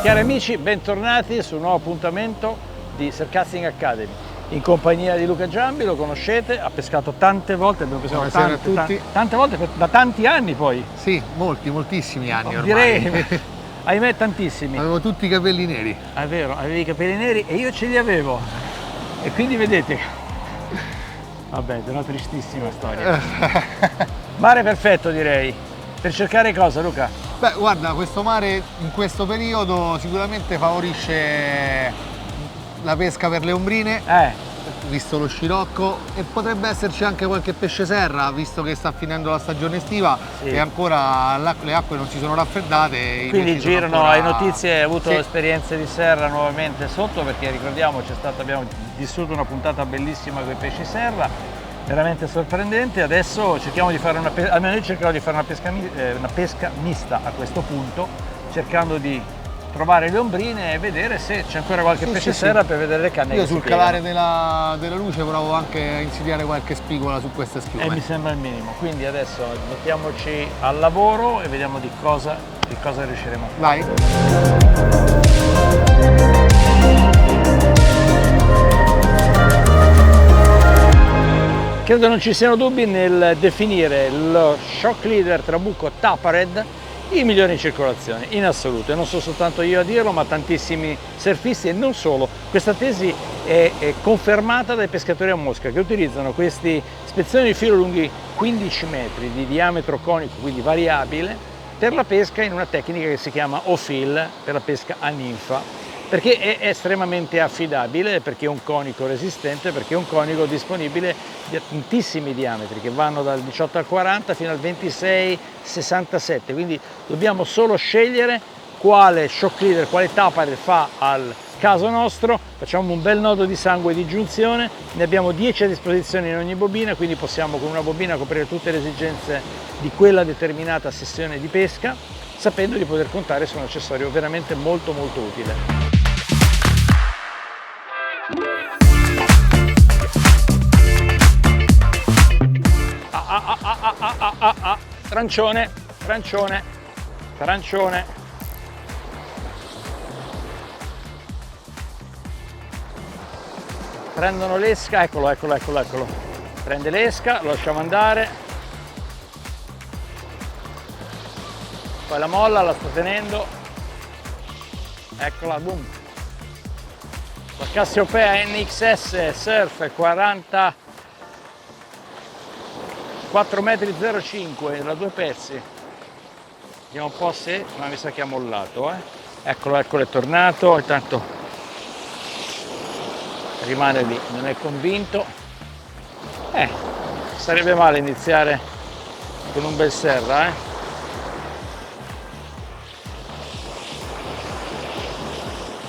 Cari amici, bentornati su un nuovo appuntamento di Surcasting Academy in compagnia di Luca Giambi. Lo conoscete, ha pescato tante volte, abbiamo pescato tante volte, da tanti anni poi. Sì, moltissimi anni ormai. Direi, ahimè, tantissimi. Avevo tutti i capelli neri. È vero, avevi i capelli neri e io ce li avevo. E quindi vedete, vabbè, è una tristissima storia. Mare perfetto, direi. Per cercare cosa, Luca? Beh, guarda, questo mare in questo periodo sicuramente favorisce la pesca per le ombrine, visto lo scirocco, e potrebbe esserci anche qualche pesce serra, visto che sta finendo la stagione estiva, sì, e ancora le acque non si sono raffreddate. Quindi girano ancora... notizie, hai avuto esperienze di serra nuovamente sotto, perché ricordiamo abbiamo vissuto una puntata bellissima con i pesci serra, veramente sorprendente. Adesso cerchiamo di fare almeno io cercherò di fare una pesca mista a questo punto, cercando di trovare le ombrine e vedere se c'è ancora qualche pesce serra per vedere le canne. Io sul calare della luce provo anche a insidiare qualche spigola su queste schiume. E mi sembra il minimo, quindi adesso mettiamoci al lavoro e vediamo di cosa riusciremo a fare. Vai! Credo non ci siano dubbi nel definire lo Shock Leader Trabucco Tapared il migliore in circolazione, in assoluto, e non sono soltanto io a dirlo, ma tantissimi surfisti, e non solo. Questa tesi è confermata dai pescatori a mosca, che utilizzano questi spezzoni di filo lunghi 15 metri di diametro conico, quindi variabile, per la pesca in una tecnica che si chiama O-Fill, per la pesca a ninfa, perché è estremamente affidabile, perché è un conico resistente, perché è un conico disponibile di tantissimi diametri, che vanno dal 18 al 40 fino al 26-67, quindi dobbiamo solo scegliere quale shock leader, quale tapared fa al caso nostro. Facciamo un bel nodo di sangue di giunzione, ne abbiamo 10 a disposizione in ogni bobina, quindi possiamo con una bobina coprire tutte le esigenze di quella determinata sessione di pesca, sapendo di poter contare su un accessorio veramente molto utile. Trancione. Prendono l'esca, eccolo. Prende l'esca, lo lasciamo andare. Poi la molla, la sta tenendo. Eccola, boom. La Cassiopeia NXS Surf 4,05 metri da 2 pezzi. Vediamo un po' se, ma mi sa che ha mollato, Eccolo, è tornato, intanto rimane lì, non è convinto. Sarebbe male iniziare con un bel serra,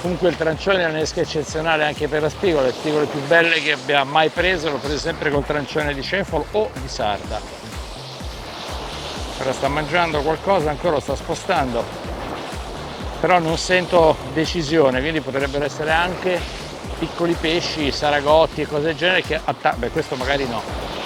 Comunque il trancione è un'esca eccezionale anche per la spigola, le spigole più belle che abbia mai preso l'ho preso sempre col trancione di cefalo o di sarda. Ora sta mangiando qualcosa, ancora lo sta spostando, però non sento decisione, quindi potrebbero essere anche piccoli pesci, saragotti e cose del genere che questo magari no,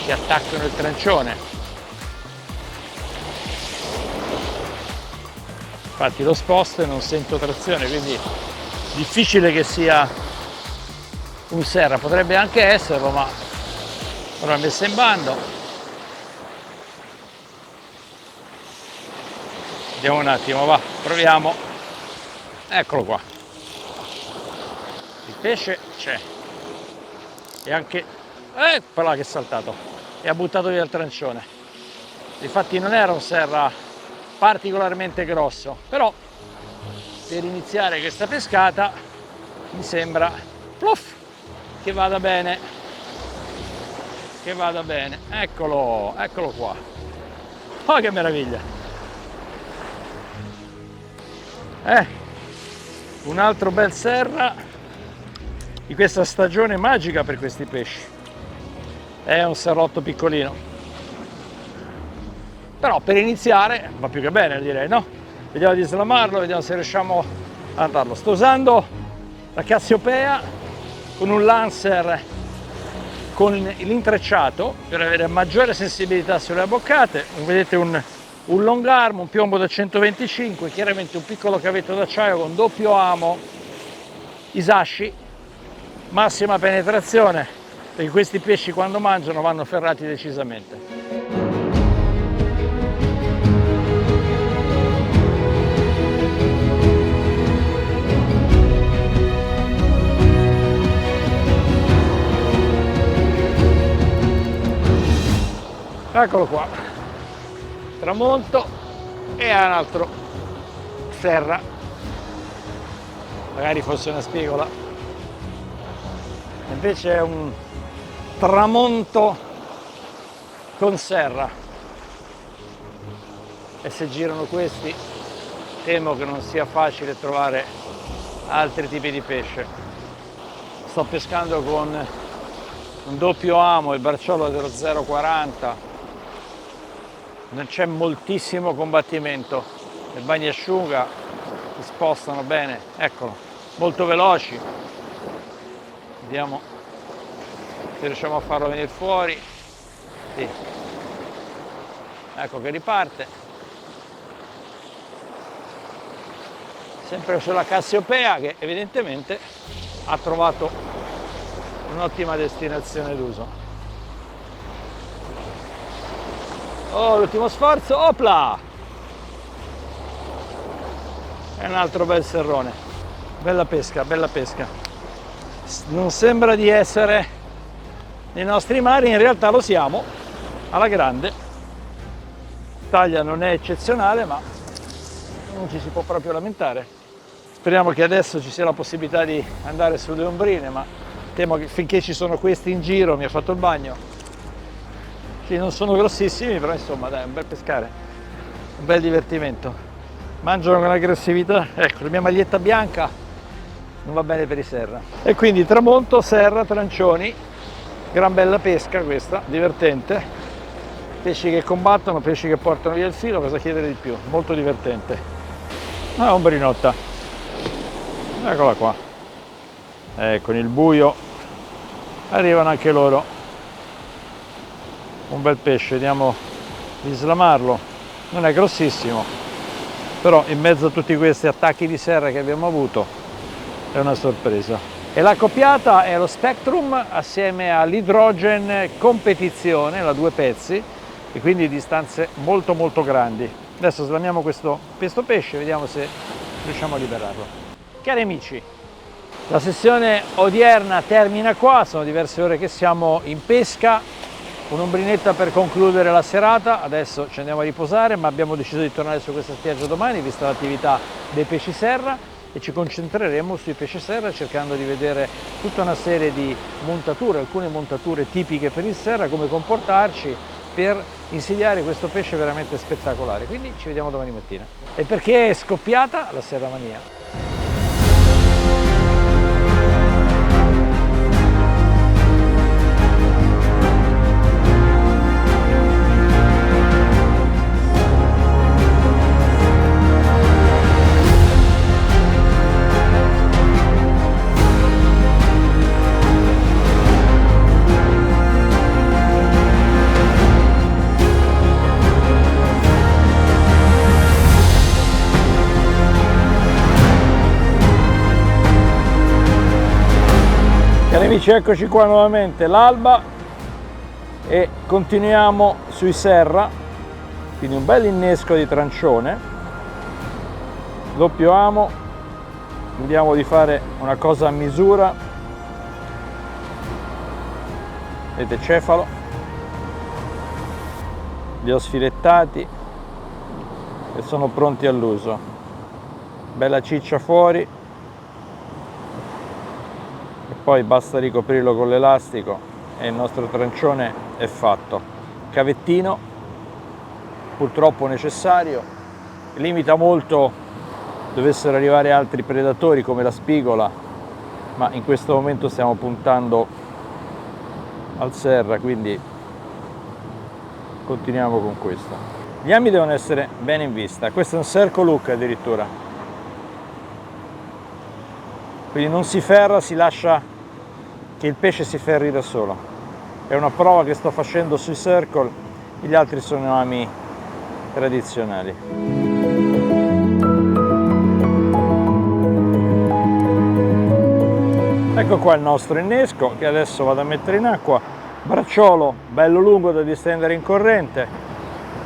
che attaccano il trancione. Infatti lo sposto e non sento trazione, quindi difficile che sia un serra, potrebbe anche esserlo, ma ora messa in bando. Vediamo un attimo, va, proviamo. Eccolo qua. Il pesce c'è. E anche... là che è saltato. E ha buttato via il trancione. Infatti non era un serra particolarmente grosso, però per iniziare questa pescata mi sembra che vada bene, eccolo qua. Oh, che meraviglia, un altro bel serra di questa stagione magica per questi pesci. È un serrotto piccolino, però per iniziare va più che bene, direi, no? Vediamo di slamarlo, vediamo se riusciamo ad andarlo. Sto usando la Cassiopeia con un Lancer con l'intrecciato per avere maggiore sensibilità sulle abboccate. Vedete un un long arm, un piombo da 125, chiaramente un piccolo cavetto d'acciaio con doppio amo Isashi, massima penetrazione, perché questi pesci quando mangiano vanno ferrati decisamente. Eccolo qua, tramonto e un altro serra, magari fosse una spigola, invece è un tramonto con serra, e se girano questi temo che non sia facile trovare altri tipi di pesce. Sto pescando con un doppio amo, il barciolo dello 0,40, non c'è moltissimo combattimento, le bagnasciuga si spostano bene, eccolo, molto veloci. Vediamo se riusciamo a farlo venire fuori. Sì. Ecco che riparte, sempre sulla Cassiopea, che evidentemente ha trovato un'ottima destinazione d'uso. Oh, l'ultimo sforzo, opla! È un altro bel serrone. Bella pesca, bella pesca. Non sembra di essere nei nostri mari, in realtà lo siamo, alla grande. La taglia non è eccezionale, ma non ci si può proprio lamentare. Speriamo che adesso ci sia la possibilità di andare sulle ombrine, ma temo che finché ci sono questi in giro, mi ha fatto il bagno. Sì, non sono grossissimi, però insomma dai, è un bel pescare, un bel divertimento. Mangiano con aggressività, ecco la mia maglietta bianca non va bene per i serra. E quindi tramonto, serra, trancioni, gran bella pesca questa, divertente. Pesci che combattono, pesci che portano via il filo, cosa chiedere di più? Molto divertente. Ah, ombrinotta, eccola qua. Con il buio arrivano anche loro. Un bel pesce, vediamo di slamarlo, non è grossissimo, però in mezzo a tutti questi attacchi di serra che abbiamo avuto è una sorpresa. E la coppiata è lo Spectrum assieme all'Hydrogen Competizione, la 2 pezzi, e quindi distanze molto molto grandi. Adesso slamiamo questo pesce, vediamo se riusciamo a liberarlo. Cari amici, la sessione odierna termina qua, sono diverse ore che siamo in pesca. Un'ombrinetta per concludere la serata, adesso ci andiamo a riposare, ma abbiamo deciso di tornare su questa spiaggia domani, vista l'attività dei pesci serra, e ci concentreremo sui pesci serra cercando di vedere tutta una serie di montature, alcune montature tipiche per il serra, come comportarci per insidiare questo pesce veramente spettacolare. Quindi ci vediamo domani mattina. E perché è scoppiata la serramania? Cari amici, eccoci qua nuovamente l'alba e continuiamo sui serra, quindi un bel innesco di trancione, doppio amo, vediamo di fare una cosa a misura, vedete cefalo, li ho sfilettati e sono pronti all'uso, bella ciccia fuori. Poi basta ricoprirlo con l'elastico e il nostro trancione è fatto. Cavettino, purtroppo necessario, limita molto dovessero arrivare altri predatori come la spigola, ma in questo momento stiamo puntando al serra, quindi continuiamo con questo. Gli ami devono essere bene in vista, questo è un circle hook addirittura, quindi non si ferra, si lascia che il pesce si ferri da solo. È una prova che sto facendo sui circle, gli altri sono ami tradizionali. Ecco qua il nostro innesco che adesso vado a mettere in acqua, bracciolo bello lungo da distendere in corrente,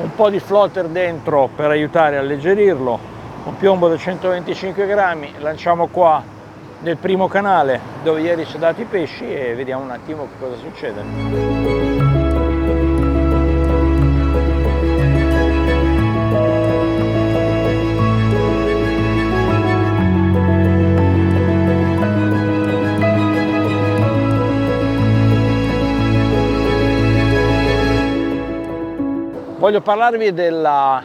un po' di floater dentro per aiutare a alleggerirlo, un piombo da 125 grammi, lanciamo qua nel primo canale dove ieri ci ho dato i pesci e vediamo un attimo che cosa succede. Voglio parlarvi della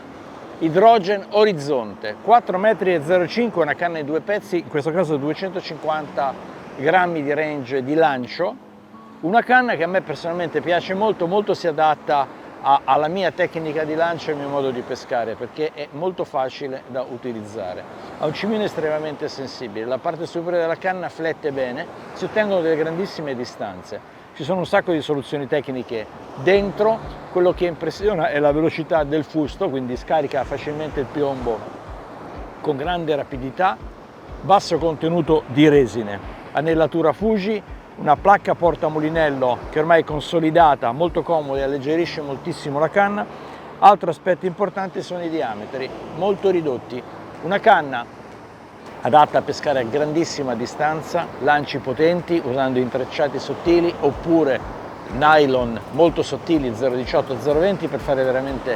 Hydrogen Orizzonte, 4,05 m, una canna in due pezzi, in questo caso 250 grammi di range di lancio, una canna che a me personalmente piace molto, molto si adatta alla mia tecnica di lancio e al mio modo di pescare, perché è molto facile da utilizzare. Ha un cimino estremamente sensibile, la parte superiore della canna flette bene, si ottengono delle grandissime distanze. Ci sono un sacco di soluzioni tecniche dentro, quello che impressiona è la velocità del fusto, quindi scarica facilmente il piombo con grande rapidità, basso contenuto di resine, anellatura Fuji, una placca portamulinello che ormai è consolidata, molto comoda e alleggerisce moltissimo la canna. Altro aspetto importante sono i diametri, molto ridotti, una canna adatta a pescare a grandissima distanza, lanci potenti usando intrecciati sottili oppure nylon molto sottili 0,18-0,20 per fare veramente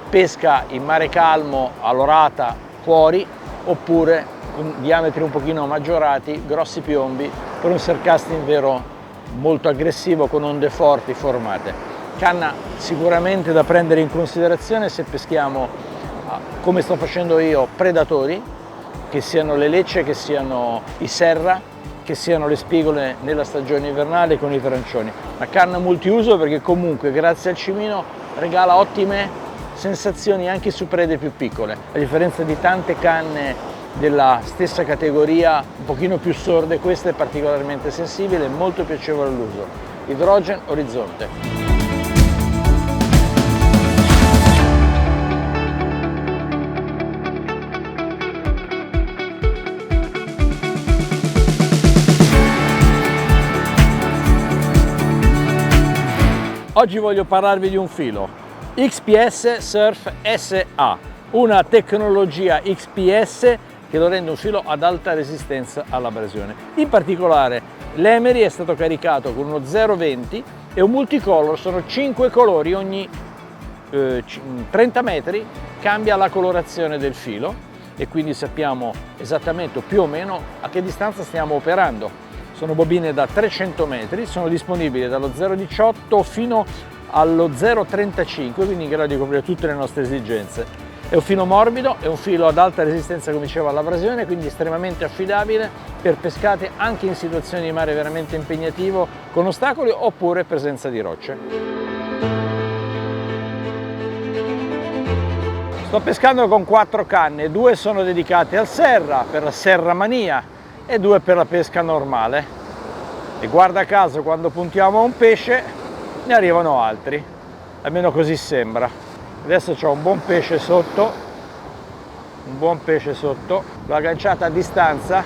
pesca in mare calmo, all'orata, fuori, oppure con diametri un pochino maggiorati, grossi piombi per un surcasting vero molto aggressivo con onde forti formate. Canna sicuramente da prendere in considerazione se peschiamo, come sto facendo io, predatori, che siano le lecce, che siano i serra, che siano le spigole nella stagione invernale con i trancioni. Una canna multiuso perché comunque grazie al cimino regala ottime sensazioni anche su prede più piccole, a differenza di tante canne della stessa categoria un pochino più sorde, questa è particolarmente sensibile e molto piacevole all'uso. Hydrogen Orizzonte. Oggi voglio parlarvi di un filo, XPS Surf SA, una tecnologia XPS che lo rende un filo ad alta resistenza all'abrasione. In particolare l'Emery è stato caricato con uno 0,20 e un multicolor, sono 5 colori, ogni 30 metri cambia la colorazione del filo e quindi sappiamo esattamente più o meno a che distanza stiamo operando. Sono bobine da 300 metri, sono disponibili dallo 0,18 fino allo 0,35, quindi in grado di coprire tutte le nostre esigenze. È un filo morbido, è un filo ad alta resistenza, come dicevo, all'abrasione, quindi estremamente affidabile per pescate anche in situazioni di mare veramente impegnativo, con ostacoli oppure presenza di rocce. Sto pescando con 4 canne, 2 sono dedicate al serra, per la serramania, e 2 per la pesca normale, e guarda caso quando puntiamo a un pesce ne arrivano altri, almeno così sembra. Adesso c'ho un buon pesce sotto, l'ho agganciata a distanza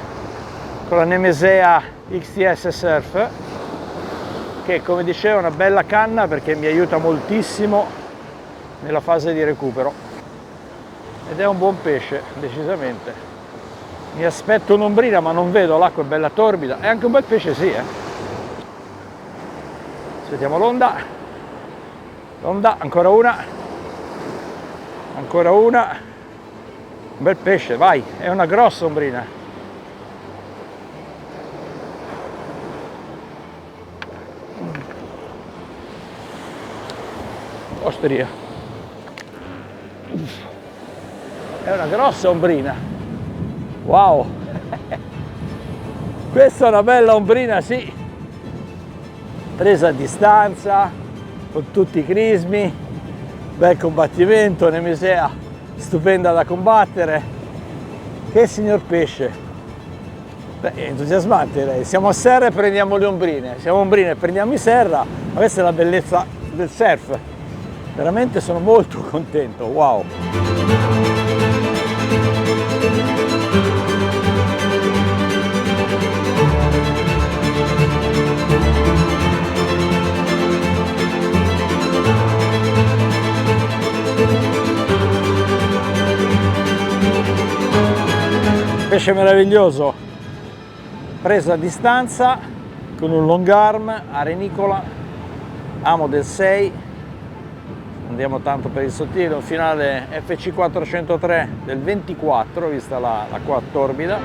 con la Nemesea XTS Surf, che come dicevo è una bella canna perché mi aiuta moltissimo nella fase di recupero ed è un buon pesce decisamente. Mi aspetto un'ombrina ma non vedo, l'acqua è bella torbida, è anche un bel pesce, sì. Aspettiamo l'onda, ancora una, un bel pesce, vai, è una grossa ombrina. Osteria, è una grossa ombrina. Wow, questa è una bella ombrina, sì, presa a distanza, con tutti i crismi, bel combattimento, Nemesea stupenda da combattere, che signor pesce, beh, è entusiasmante lei, siamo a serra e prendiamo le ombrine, siamo ombrine e prendiamo i serra, ma questa è la bellezza del surf, Veramente sono molto contento, wow! Pesce meraviglioso, preso a distanza con un long arm, arenicola, amo del 6, andiamo tanto per il sottile, un finale FC 403 del 24, vista la qua torbida.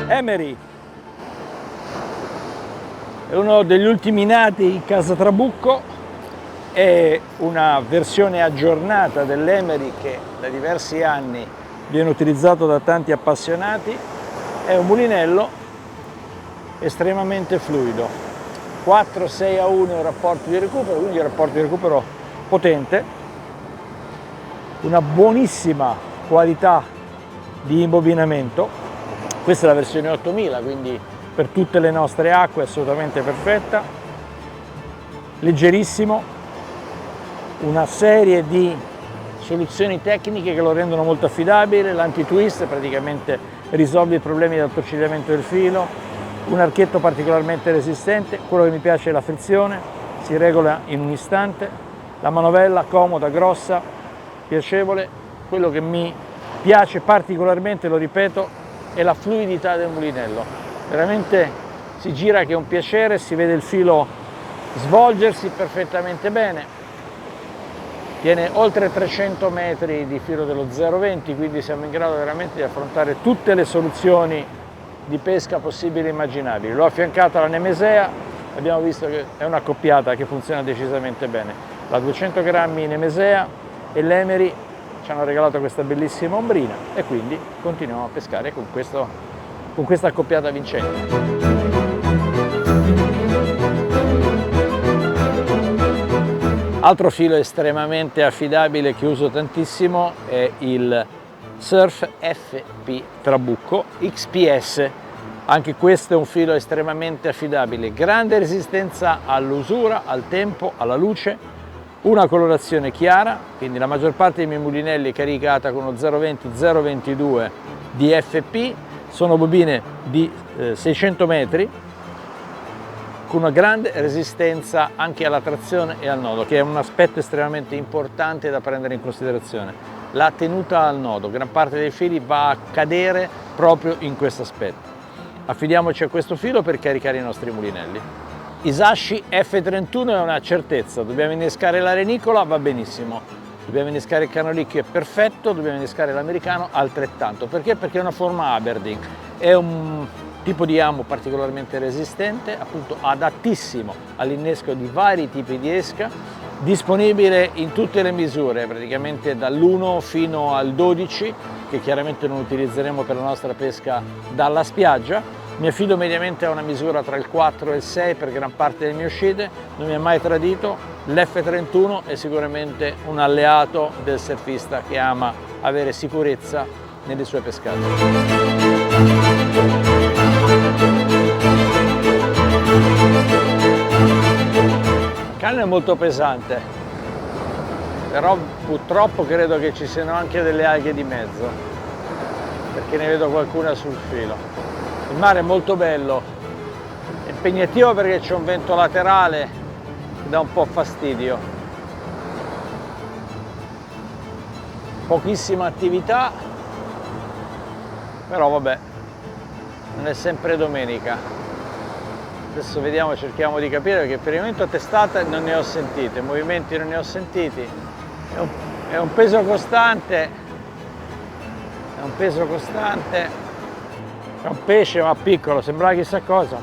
Emery è uno degli ultimi nati in casa Trabucco, è una versione aggiornata dell'Emery che da diversi anni viene utilizzato da tanti appassionati. È un mulinello estremamente fluido, 4-6-1 il rapporto di recupero, quindi un rapporto di recupero potente, una buonissima qualità di imbobinamento. Questa è la versione 8000, quindi per tutte le nostre acque è assolutamente perfetta, leggerissimo, una serie di soluzioni tecniche che lo rendono molto affidabile, l'anti-twist praticamente risolve i problemi di attorcigliamento del filo, un archetto particolarmente resistente, quello che mi piace è la frizione, si regola in un istante, la manovella comoda, grossa, piacevole, quello che mi piace particolarmente, lo ripeto, è la fluidità del mulinello, veramente si gira che è un piacere, si vede il filo svolgersi perfettamente bene. Tiene oltre 300 metri di filo dello 0,20, quindi siamo in grado veramente di affrontare tutte le soluzioni di pesca possibili e immaginabili. L'ho affiancato alla Nemesea, abbiamo visto che è una coppiata che funziona decisamente bene. La 200 grammi Nemesea e l'Emery ci hanno regalato questa bellissima ombrina e quindi continuiamo a pescare con questa accoppiata vincente. Altro filo estremamente affidabile che uso tantissimo è il Surf FP Trabucco XPS. Anche questo è un filo estremamente affidabile, grande resistenza all'usura, al tempo, alla luce, una colorazione chiara, quindi la maggior parte dei miei mulinelli è caricata con uno 0,20-0,22 di FP, sono bobine di 600 metri, con una grande resistenza anche alla trazione e al nodo, che è un aspetto estremamente importante da prendere in considerazione. La tenuta al nodo, gran parte dei fili va a cadere proprio in questo aspetto. Affidiamoci a questo filo per caricare i nostri mulinelli. Isashi F31 è una certezza, dobbiamo innescare la renicola, va benissimo, dobbiamo innescare il canolicchio, è perfetto, dobbiamo innescare l'americano altrettanto. Perché? Perché è una forma Aberdeen, è un tipo di amo particolarmente resistente, appunto adattissimo all'innesco di vari tipi di esca, disponibile in tutte le misure, praticamente dall'1 fino al 12, che chiaramente non utilizzeremo per la nostra pesca dalla spiaggia. Mi affido mediamente a una misura tra il 4 e il 6 per gran parte delle mie uscite, non mi ha mai tradito. L'F31 è sicuramente un alleato del surfista che ama avere sicurezza nelle sue pescate. La canna è molto pesante, però purtroppo credo che ci siano anche delle alghe di mezzo, perché ne vedo qualcuna sul filo. Il mare è molto bello, è impegnativo perché c'è un vento laterale che dà un po' fastidio. Pochissima attività, però vabbè, non è sempre domenica. Adesso vediamo, cerchiamo di capire, perché per il momento a testate non ne ho sentite, movimenti non ne ho sentiti. È un peso costante, è un peso costante. È un pesce ma piccolo, sembrava chissà cosa.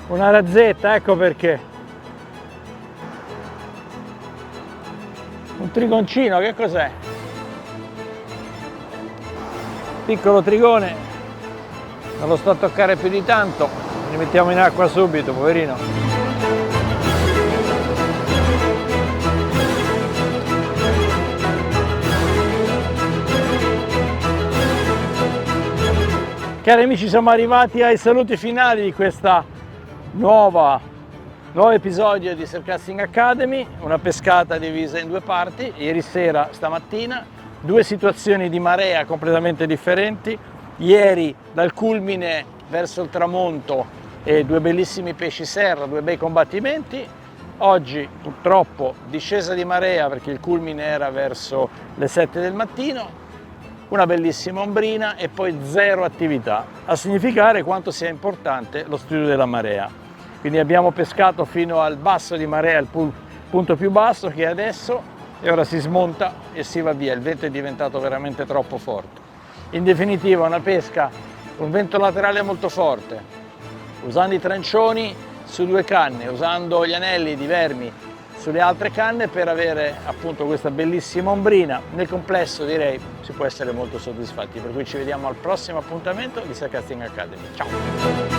Una razzetta, ecco perché. Un trigoncino, che cos'è? Piccolo trigone. Non lo sto a toccare più di tanto, li mettiamo in acqua subito, poverino. Cari amici, siamo arrivati ai saluti finali di questa nuovo episodio di Surfcasting Academy, una pescata divisa in due parti, ieri sera, stamattina, due situazioni di marea completamente differenti, ieri dal culmine verso il tramonto e due bellissimi pesci serra, due bei combattimenti, oggi purtroppo discesa di marea perché il culmine era verso le 7 del mattino, una bellissima ombrina e poi zero attività, a significare quanto sia importante lo studio della marea. Quindi abbiamo pescato fino al basso di marea, il punto più basso che è adesso, e ora si smonta e si va via, il vento è diventato veramente troppo forte. In definitiva una pesca con vento laterale molto forte, usando i trancioni su due canne, usando gli anelli di vermi sulle altre canne per avere appunto questa bellissima ombrina. Nel complesso direi si può essere molto soddisfatti, per cui ci vediamo al prossimo appuntamento di Surfcasting Academy. Ciao!